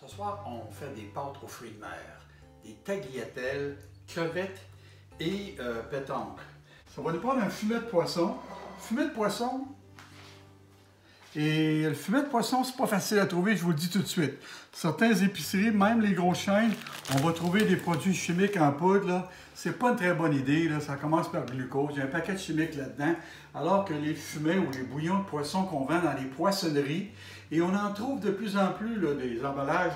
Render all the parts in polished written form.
Ce soir, on fait des pâtes aux fruits de mer, des tagliatelles, crevettes et pétanque. Ça va nous prendre un fumet de poisson. Fumet de poisson. Et le fumet de poisson, c'est pas facile à trouver, je vous le dis tout de suite. Certaines épiceries, même les grosses chaînes, on va trouver des produits chimiques en poudre. Là. C'est pas une très bonne idée. Là. Ça commence par glucose. Il y a un paquet de chimiques là-dedans. Alors que les fumets ou les bouillons de poisson qu'on vend dans les poissonneries, et on en trouve de plus en plus là, des emballages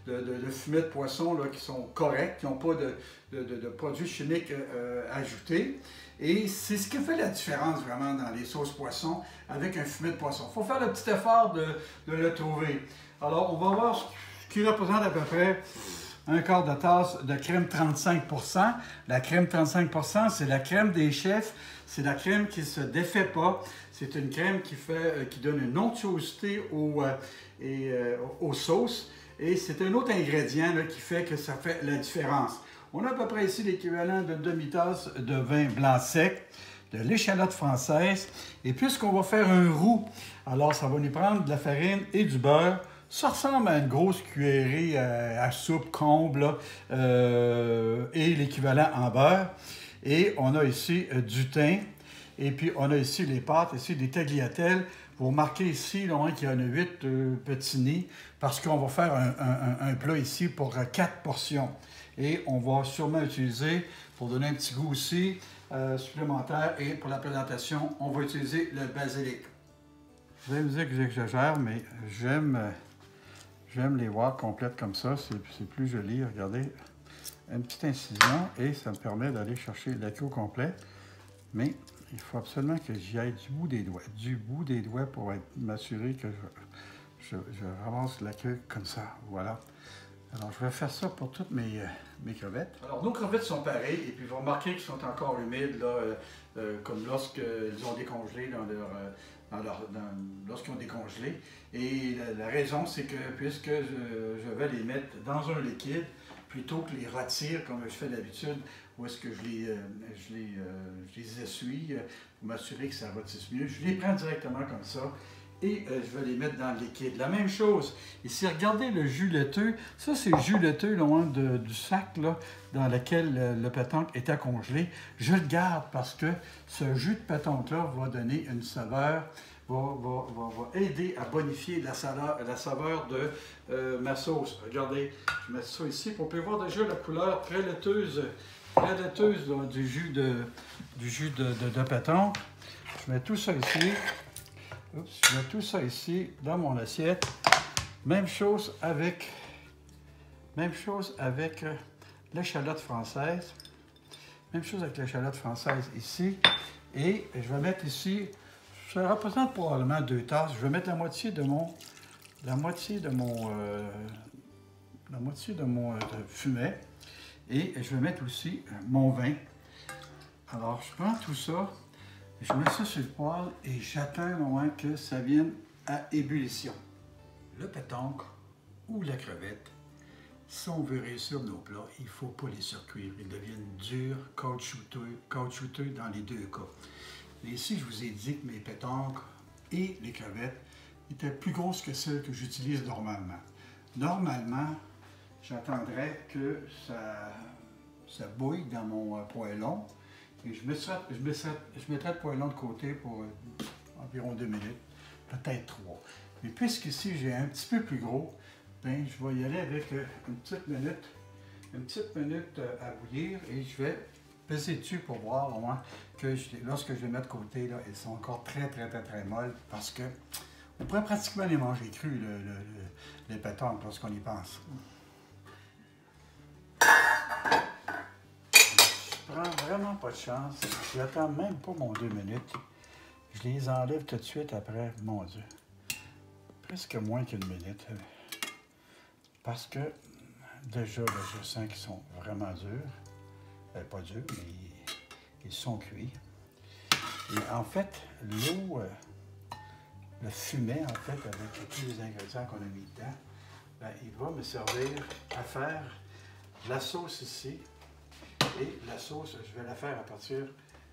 de fumets de poisson là, qui sont corrects, qui n'ont pas de produits chimiques ajoutés. Et c'est ce qui fait la différence vraiment dans les sauces poissons avec un fumet de poisson. Il faut faire le petit effort de le trouver. Alors, on va voir ce qui représente à peu près un quart de tasse de crème 35%. La crème 35%, c'est la crème des chefs. C'est la crème qui ne se défait pas. C'est une crème qui donne une onctuosité aux sauces. Et c'est un autre ingrédient là, qui fait que ça fait la différence. On a à peu près ici l'équivalent de demi-tasse de vin blanc sec, de l'échalote française. Et puisqu'on va faire un roux, alors ça va nous prendre de la farine et du beurre. Ça ressemble à une grosse cuillerée à soupe comble là, et l'équivalent en beurre. Et on a ici du thym. Et puis on a ici les pâtes, ici des tagliatelles. Vous remarquez ici là, qu'il y en a 8 petits nids parce qu'on va faire un plat ici pour 4 portions. Et on va sûrement utiliser, pour donner un petit goût aussi supplémentaire, et pour la présentation, on va utiliser le basilic. Vous allez me dire que j'exagère, mais j'aime les voir complètes comme ça. C'est plus joli. Regardez, une petite incision et ça me permet d'aller chercher la queue au complet. Mais il faut absolument que j'y aille du bout des doigts. Du bout des doigts pour m'assurer que je ramasse la queue comme ça. Voilà. Alors, je vais faire ça pour toutes mes crevettes. Alors, nos crevettes sont pareilles, et puis vous remarquez qu'elles sont encore humides, là, comme lorsqu'elles ont décongelé lorsqu'ils ont décongelé. Et la raison, c'est que puisque je vais les mettre dans un liquide, plutôt que les rôtir comme je fais d'habitude, où est-ce que je les essuie pour m'assurer que ça rôtisse mieux. Je les prends directement comme ça. Et je vais les mettre dans le liquide. La même chose, ici, regardez le jus laiteux. Ça, c'est le jus laiteux loin du sac là, dans lequel le pétanque était congelé. Je le garde parce que ce jus de pétanque-là va donner une saveur, va aider à bonifier la saveur de ma sauce. Regardez, je mets ça ici. On peut voir déjà la couleur très laiteuse là, du jus de pétanque. Je mets tout ça ici. Oups, je mets tout ça ici dans mon assiette. Même chose avec l'échalote française. Même chose avec l'échalote française ici. Et je vais mettre ici, ça représente probablement 2 tasses. Je vais mettre la moitié de mon fumet. Et je vais mettre aussi mon vin. Alors, je prends tout ça. Je mets ça sur le poêle et j'attends au moins que ça vienne à ébullition. Le pétanque ou la crevette, si on veut réussir nos plats, il ne faut pas les surcuire. Ils deviennent durs, caoutchouteux dans les deux cas. Mais ici, je vous ai dit que mes pétanques et les crevettes étaient plus grosses que celles que j'utilise normalement. Normalement, j'attendrais que ça bouille dans mon poêlon. Et je mettrai le poêlon de côté pour environ 2 minutes, peut-être 3. Mais puisqu'ici j'ai un petit peu plus gros, bien, je vais y aller avec une petite minute à bouillir et je vais peser dessus pour voir au moins que lorsque je les mets de côté, là, elles sont encore très molles parce que on pourrait pratiquement les manger crus, les pétanques, lorsqu'on y pense. Je prends vraiment pas de chance. Je n'attends même pas mon 2 minutes. Je les enlève tout de suite après. Mon Dieu. Presque moins qu'une minute. Parce que déjà, là, je sens qu'ils sont vraiment durs. Pas durs, mais ils sont cuits. Et en fait, l'eau, le fumet, en fait, avec tous les ingrédients qu'on a mis dedans, bien, il va me servir à faire la sauce ici. Et la sauce, je vais la faire à partir,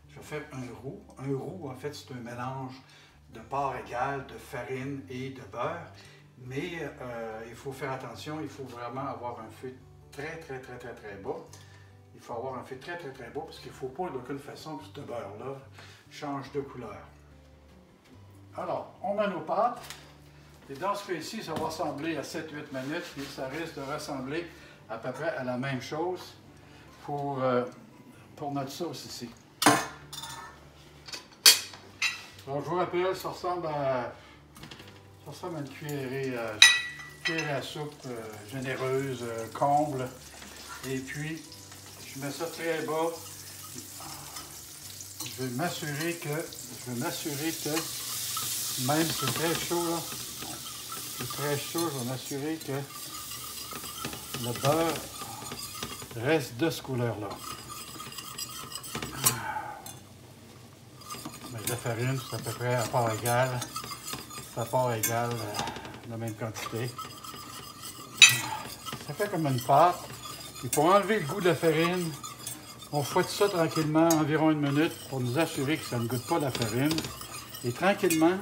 je vais faire un roux. Un roux, en fait, c'est un mélange de part égale de farine et de beurre. Mais il faut faire attention, il faut vraiment avoir un feu très bas. Il faut avoir un feu très bas parce qu'il ne faut pas d'aucune façon que ce beurre-là change de couleur. Alors, on met nos pâtes. Et dans ce cas-ci, ça va ressembler à 7-8 minutes, et ça risque de ressembler à peu près à la même chose pour notre sauce ici. Alors, je vous rappelle, ça ressemble à une cuillerée à soupe généreuse, comble. Et puis, je mets ça très bas. Je vais m'assurer que, même si c'est très chaud, là, je vais m'assurer que le beurre reste de ce couleur-là. Mais la farine, c'est à peu près à part égale. C'est à part égale la même quantité. Ça fait comme une pâte. Et pour enlever le goût de la farine, on fouette ça tranquillement, environ 1 minute, pour nous assurer que ça ne goûte pas la farine. Et tranquillement,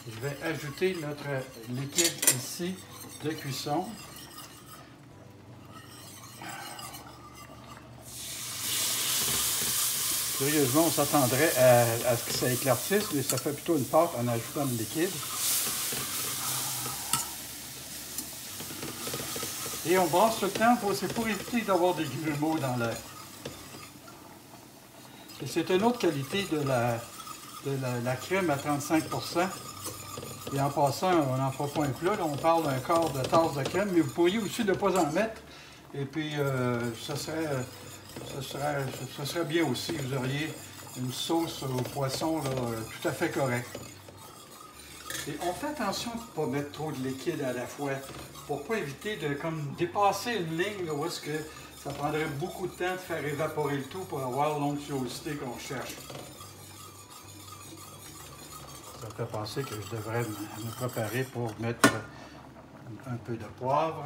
je vais ajouter notre liquide ici de cuisson. Curieusement, on s'attendrait à ce que ça éclaircisse, mais ça fait plutôt une pâte en ajoutant le liquide. Et on brasse tout le temps, c'est pour éviter d'avoir des grumeaux dans l'air. Et c'est une autre qualité de la crème à 35%. Et en passant, on n'en fera pas un plat, là, on parle d'un quart de tasse de crème, mais vous pourriez aussi ne pas en mettre. Et puis, ça serait bien aussi. Vous auriez une sauce au poisson là, tout à fait correcte. Et on fait attention de ne pas mettre trop de liquide à la fois pour ne pas éviter de dépasser une ligne là, où est-ce que ça prendrait beaucoup de temps de faire évaporer le tout pour avoir l'onctuosité qu'on cherche. Ça me fait penser que je devrais me préparer pour mettre un peu de poivre.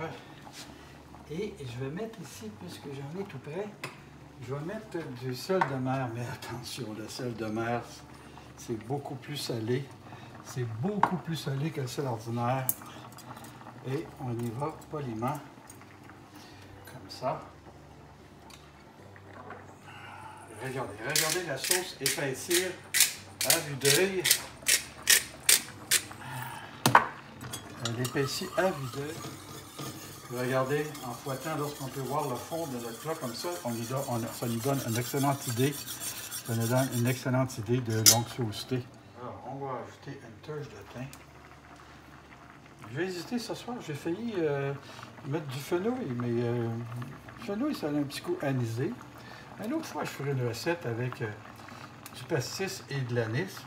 Et je vais mettre ici, puisque j'en ai tout près, je vais mettre du sel de mer. Mais attention, le sel de mer, c'est beaucoup plus salé. C'est beaucoup plus salé que le sel ordinaire. Et on y va poliment, comme ça. Regardez la sauce épaissir à vue d'œil. Elle épaissit à vue d'œil. Regardez, en fouettant, lorsqu'on peut voir le fond de notre plat comme ça, ça nous donne une excellente idée. Ça nous donne une excellente idée de l'onctuosité. Alors, on va ajouter une touche de thym. J'ai hésité ce soir, j'ai failli mettre du fenouil, mais le fenouil, ça a un petit goût anisé. Une autre fois, je ferai une recette avec du pastis et de l'anis.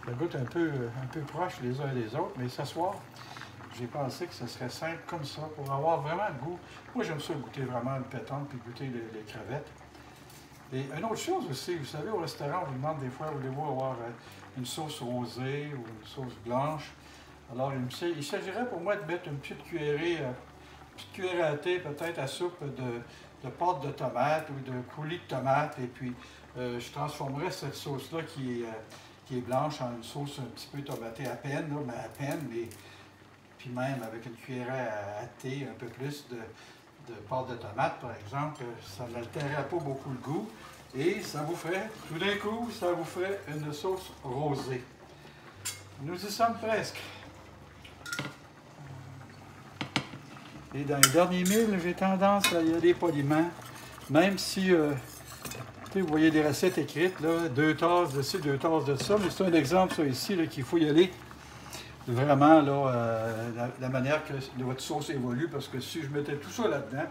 Ça goûte un peu proche les uns des autres, mais ce soir, j'ai pensé que ce serait simple comme ça pour avoir vraiment le goût. Moi, j'aime ça goûter vraiment le pétanque puis goûter les crevettes. Et une autre chose aussi, vous savez, au restaurant, on vous demande des fois, voulez-vous avoir une sauce rosée ou une sauce blanche? Alors, il s'agirait pour moi de mettre une petite cuillerée à thé, peut-être à soupe de pâte de tomate ou de coulis de tomate. Et puis, je transformerais cette sauce-là qui est blanche en une sauce un petit peu tomatée à peine, là, mais à peine. Puis même avec une cuillerée à thé, un peu plus de pâte de tomate, par exemple, ça n'altérerait pas beaucoup le goût. Et ça vous ferait, tout d'un coup, ça vous ferait une sauce rosée. Nous y sommes presque. Et dans les derniers milles, j'ai tendance à y aller poliment, même si, vous voyez des recettes écrites, là, 2 tasses de ci, 2 tasses de ça, mais c'est un exemple, ça, ici, qu'il faut y aller vraiment, là, la manière que votre sauce évolue, parce que si je mettais tout ça là-dedans,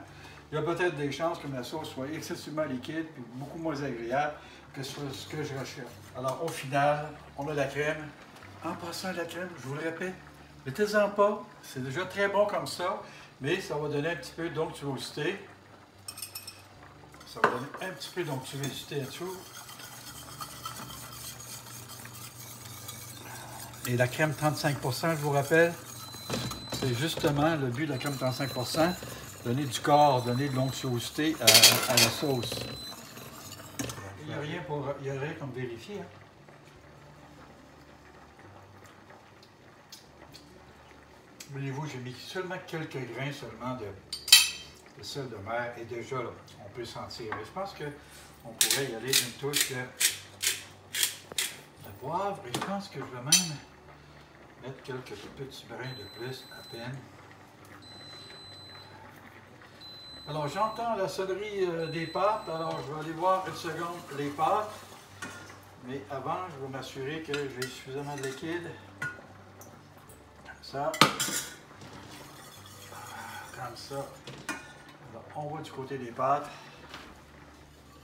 il y a peut-être des chances que ma sauce soit excessivement liquide et beaucoup moins agréable que ce que je recherche. Alors, au final, on a la crème. En passant à la crème, je vous le répète, mettez-en pas, c'est déjà très bon comme ça, mais ça va donner un petit peu d'onctuosité. Ça va donner un petit peu d'onctuosité à tout. Et la crème 35%, je vous rappelle, c'est justement le but de la crème 35%, donner du corps, donner de l'onctuosité à la sauce. Il n'y a rien comme vérifier. Hein? Voyez-vous, j'ai mis seulement quelques grains seulement de sel de mer et déjà, là, on peut sentir. Mais je pense qu'on pourrait y aller une touche de poivre et je pense que je vais même mettre quelques petits brins de plus à peine. Alors, j'entends la sonnerie des pâtes, alors je vais aller voir une seconde les pâtes. Mais avant, je vais m'assurer que j'ai suffisamment de liquide. Comme ça. Comme ça. Alors, on va du côté des pâtes.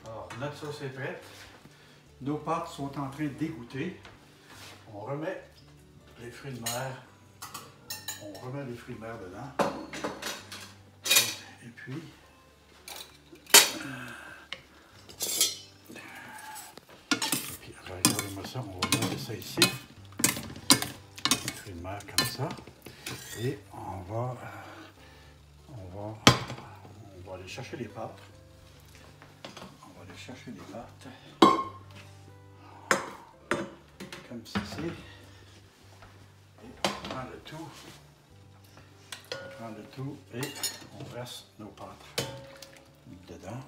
Alors, notre sauce est prête. Nos pâtes sont en train d'égoutter. On remet les fruits de mer. On remet les fruits de mer dedans. Et puis, regardez-moi ça, on va mettre ça ici. Les fruits de mer comme ça. Et on va aller chercher les pâtes. On va aller chercher les pâtes. Comme ceci. Et on prend le tout. On prend le tout et on verse nos pâtes dedans.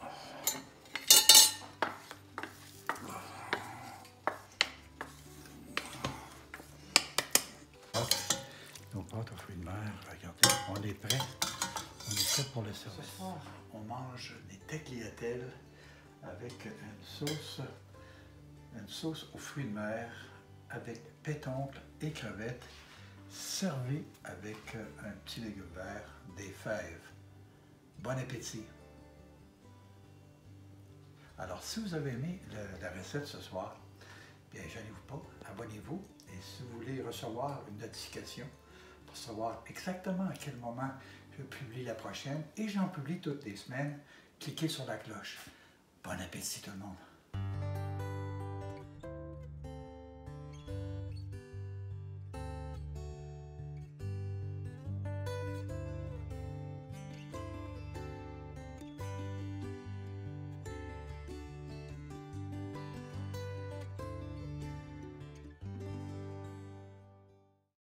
Nos pâtes aux fruits de mer, regardez, on est prêt. On est prêt pour le service. Ce soir, on mange des tagliatelles avec une sauce aux fruits de mer avec pétoncles et crevettes, servi avec un petit légume vert, des fèves. Bon appétit! Alors, si vous avez aimé la recette ce soir, bien, gênez-vous pas, abonnez-vous. Et si vous voulez recevoir une notification pour savoir exactement à quel moment je publie la prochaine, et j'en publie toutes les semaines, cliquez sur la cloche. Bon appétit tout le monde!